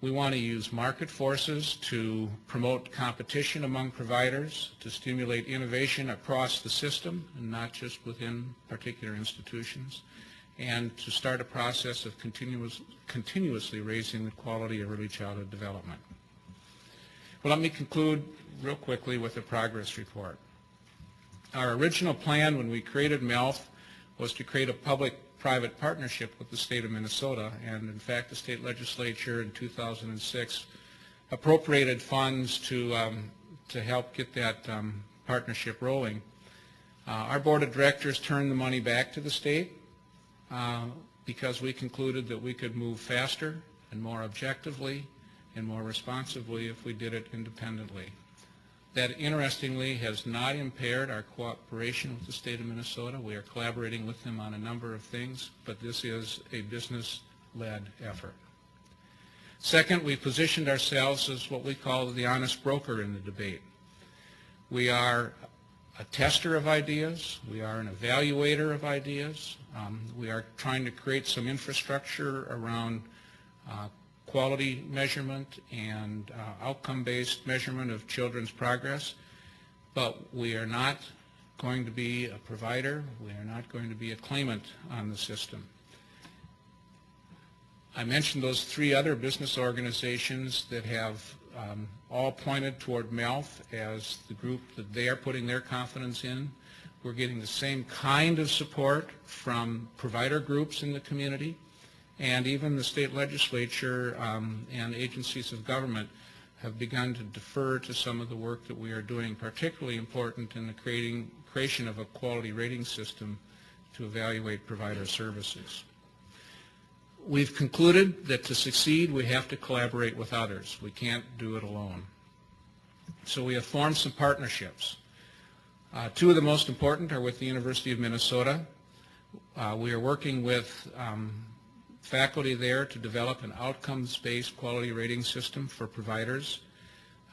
We want to use market forces to promote competition among providers, to stimulate innovation across the system and not just within particular institutions, and to start a process of continuously raising the quality of early childhood development. Well, let me conclude real quickly with a progress report. Our original plan when we created MELF was to create a public-private partnership with the state of Minnesota, and in fact the state legislature in 2006 appropriated funds to help get that partnership rolling. Our board of directors turned the money back to the state because we concluded that we could move faster and more objectively and more responsibly if we did it independently. That, interestingly, has not impaired our cooperation with the state of Minnesota. We are collaborating with them on a number of things, but this is a business-led effort. Second, we positioned ourselves as what we call the honest broker in the debate. We are a tester of ideas. We are an evaluator of ideas. We are trying to create some infrastructure around quality measurement and outcome-based measurement of children's progress, but we are not going to be a provider. We are not going to be a claimant on the system. I mentioned those three other business organizations that have all pointed toward MELF as the group that they are putting their confidence in. We're getting the same kind of support from provider groups in the community, and even the state legislature and agencies of government have begun to defer to some of the work that we are doing, particularly important in the creation of a quality rating system to evaluate provider services. We've concluded that to succeed, we have to collaborate with others. We can't do it alone. So we have formed some partnerships. Two of the most important are with the University of Minnesota. We are working with faculty there to develop an outcomes-based quality rating system for providers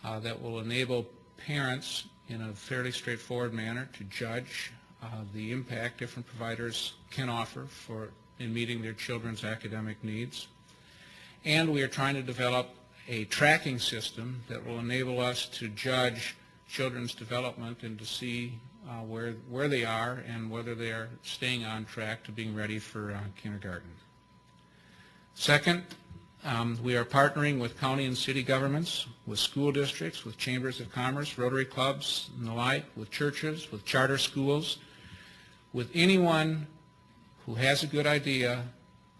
that will enable parents in a fairly straightforward manner to judge the impact different providers can offer in meeting their children's academic needs. And we are trying to develop a tracking system that will enable us to judge children's development and to see where they are and whether they are staying on track to being ready for kindergarten. Second, we are partnering with county and city governments, with school districts, with chambers of commerce, Rotary clubs and the like, with churches, with charter schools, with anyone who has a good idea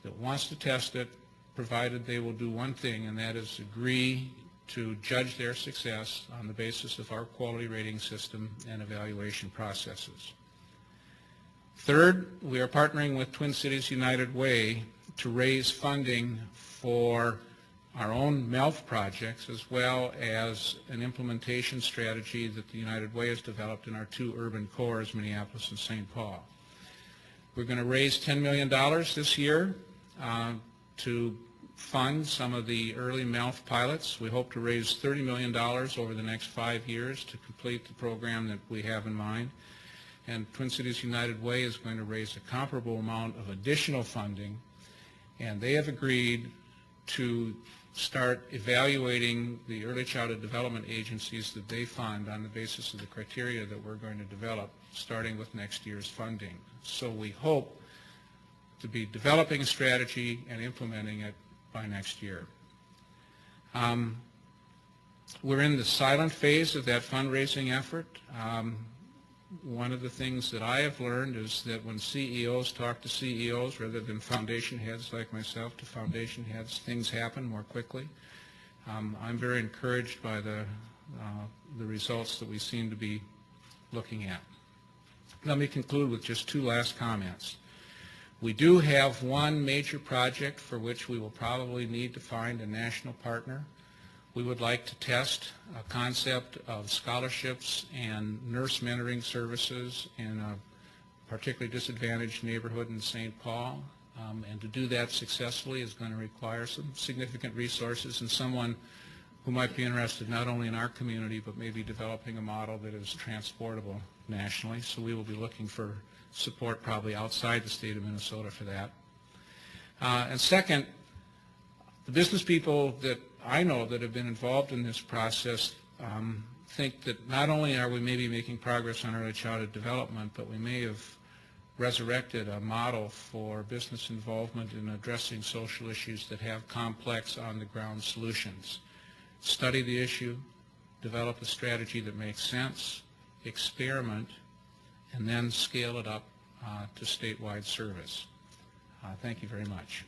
that wants to test it, provided they will do one thing, and that is agree to judge their success on the basis of our quality rating system and evaluation processes. Third, we are partnering with Twin Cities United Way to raise funding for our own MELF projects, as well as an implementation strategy that the United Way has developed in our two urban cores, Minneapolis and St. Paul. We're going to raise $10 million this year to fund some of the early MELF pilots. We hope to raise $30 million over the next 5 years to complete the program that we have in mind. And Twin Cities United Way is going to raise a comparable amount of additional funding, and they have agreed to start evaluating the early childhood development agencies that they fund on the basis of the criteria that we're going to develop, starting with next year's funding. So we hope to be developing a strategy and implementing it by next year. We're in the silent phase of that fundraising effort. One of the things that I have learned is that when CEOs talk to CEOs rather than foundation heads like myself to foundation heads, things happen more quickly. I'm very encouraged by the results that we seem to be looking at. Let me conclude with just two last comments. We do have one major project for which we will probably need to find a national partner. We would like to test a concept of scholarships and nurse mentoring services in a particularly disadvantaged neighborhood in St. Paul. And to do that successfully is going to require some significant resources and someone who might be interested not only in our community but maybe developing a model that is transportable nationally. So we will be looking for support probably outside the state of Minnesota for that. And second, the business people that I know that have been involved in this process think that not only are we maybe making progress on early childhood development, but we may have resurrected a model for business involvement in addressing social issues that have complex on-the-ground solutions. Study the issue, develop a strategy that makes sense, experiment, and then scale it up to statewide service. Thank you very much.